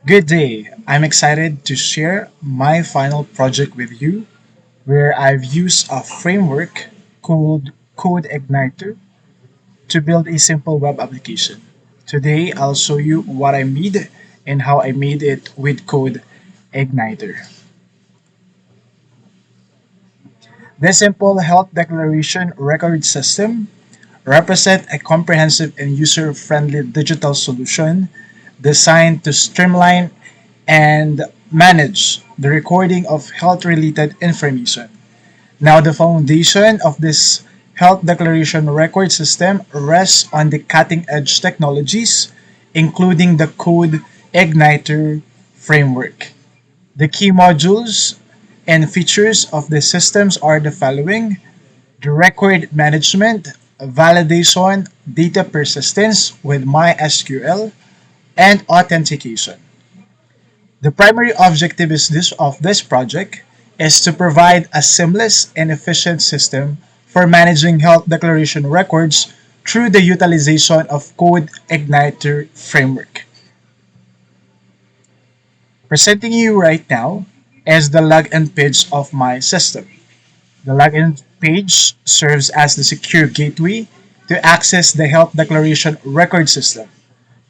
Good day. I'm excited to share my final project with you where I've used a framework called CodeIgniter to build a simple web application. Today, I'll show you what I made and how I made it with CodeIgniter. This simple health declaration record system represents a comprehensive and user-friendly digital solution designed to streamline and manage the recording of health-related information. Now, the foundation of this health declaration record system rests on the cutting-edge technologies, including the Code Igniter framework. The key modules and features of the systems are the following: the record management, validation, data persistence with MySQL, and authentication. The primary objective of this project is to provide a seamless and efficient system for managing health declaration records through the utilization of Code Igniter framework. Presenting you right now is the login page of my system. The login page serves as the secure gateway to access the health declaration record system.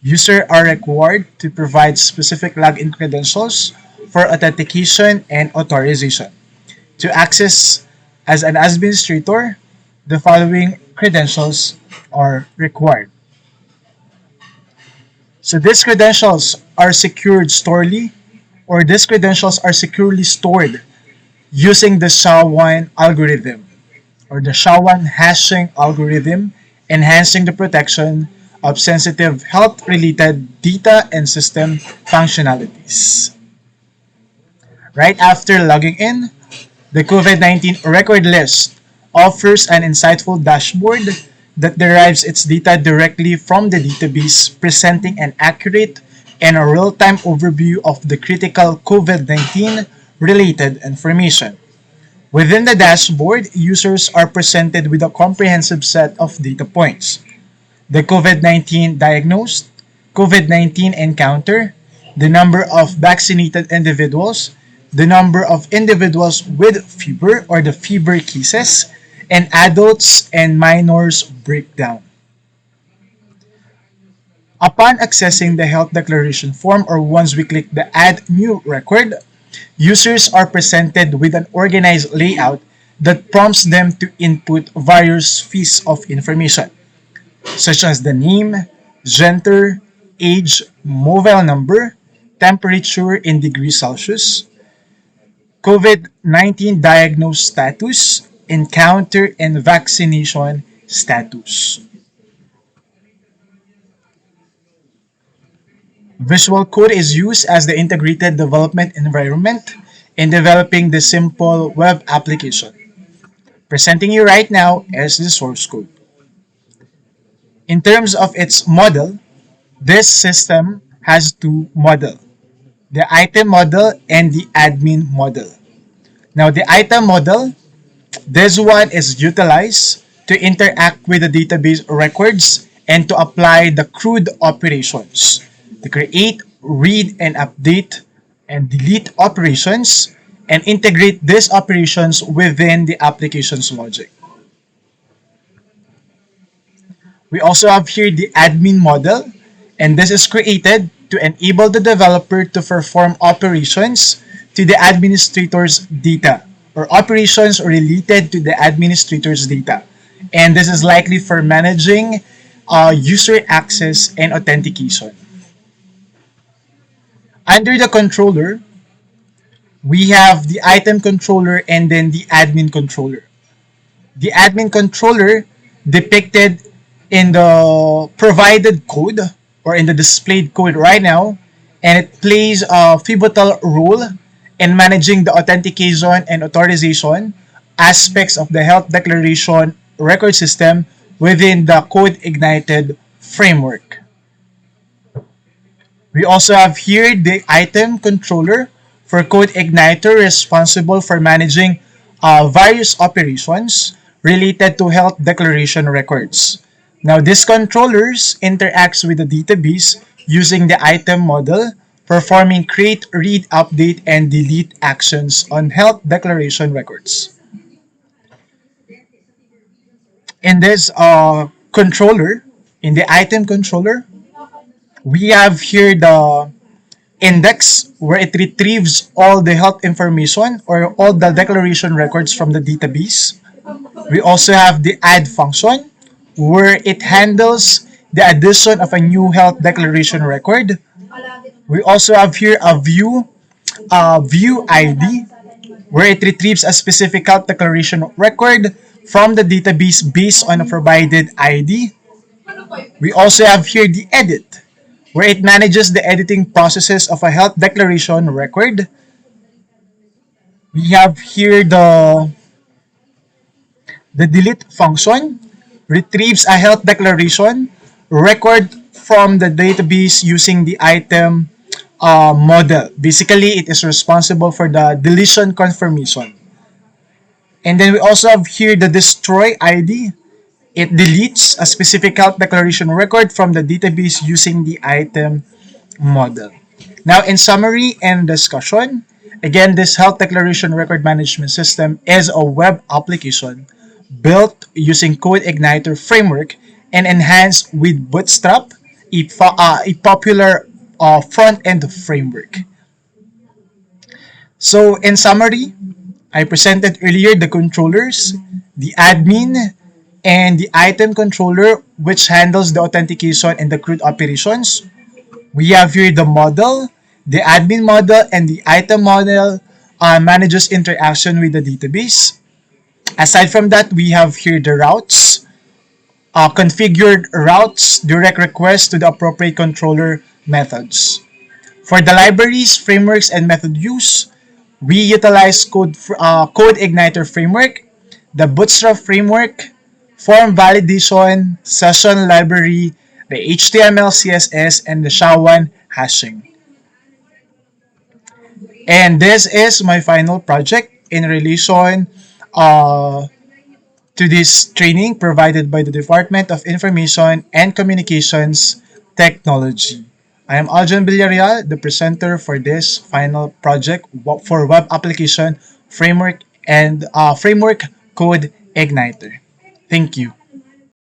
Users are required to provide specific login credentials for authentication and authorization. To access as an administrator, the following credentials are required. So these credentials are secured storely, or these credentials are securely stored using the SHA-1 algorithm or the SHA-1 hashing algorithm, enhancing the protection of sensitive health-related data and system functionalities. Right after logging in, the COVID-19 record list offers an insightful dashboard that derives its data directly from the database, presenting an accurate and a real-time overview of the critical COVID-19 related information. Within the dashboard, users are presented with a comprehensive set of data points: the COVID-19 diagnosed, COVID-19 encounter, the number of vaccinated individuals, the number of individuals with fever or the fever cases, and adults and minors breakdown. Upon accessing the health declaration form or once we click the Add New Record, users are presented with an organized layout that prompts them to input various pieces of information, such as the name, gender, age, mobile number, temperature in degrees Celsius, COVID-19 diagnosed status, encounter, and vaccination status. Visual Code is used as the integrated development environment in developing the simple web application. Presenting you right now is the source code. In terms of its model, this system has two models: the item model and the admin model. Now, the item model, this one is utilized to interact with the database records and to apply the CRUD operations, to create, read, and update and delete operations and integrate these operations within the application's logic. We also have here the admin model, and this is created to enable the developer to perform operations to the administrator's data or operations related to the administrator's data. And this is likely for managing user access and authentication. Under the controller, we have the item controller and then the admin controller. The admin controller depicted in the provided code or in the displayed code right now, and it plays a pivotal role in managing the authentication and authorization aspects of the health declaration record system within the Code Ignited framework. We also have here the item controller for Code Igniter, responsible for managing various operations related to health declaration records. Now, these controllers interacts with the database using the item model performing create, read, update, and delete actions on health declaration records. In this controller, in the item controller, we have here the index where it retrieves all the health information or all the declaration records from the database. We also have the add function where it handles the addition of a new health declaration record. We also have here a view ID where it retrieves a specific health declaration record from the database based on a provided ID. We also have here the edit where it manages the editing processes of a health declaration record. We have here the delete function retrieves a health declaration record from the database using the item model. Basically, it is responsible for the deletion confirmation. And then we also have here the destroy ID. It deletes a specific health declaration record from the database using the item model. Now, in summary and discussion, again, this health declaration record management system is a web application built using CodeIgniter framework and enhanced with Bootstrap, a popular front-end framework. So, in summary, I presented earlier the controllers, the admin, and the item controller, which handles the authentication and the CRUD operations. We have here the model, the admin model, and the item model manages interaction with the database. Aside from that, we have here the routes, configured routes, direct requests to the appropriate controller methods. For the libraries, frameworks, and method use, we utilize CodeIgniter framework, the Bootstrap framework, form validation, session library, the HTML, CSS, and the SHA-1 hashing. And this is my final project in relation uh, to this training provided by the Department of Information and Communications Technology. I am Aljon Villarreal, the presenter for this final project for web application framework and framework code Igniter. Thank you.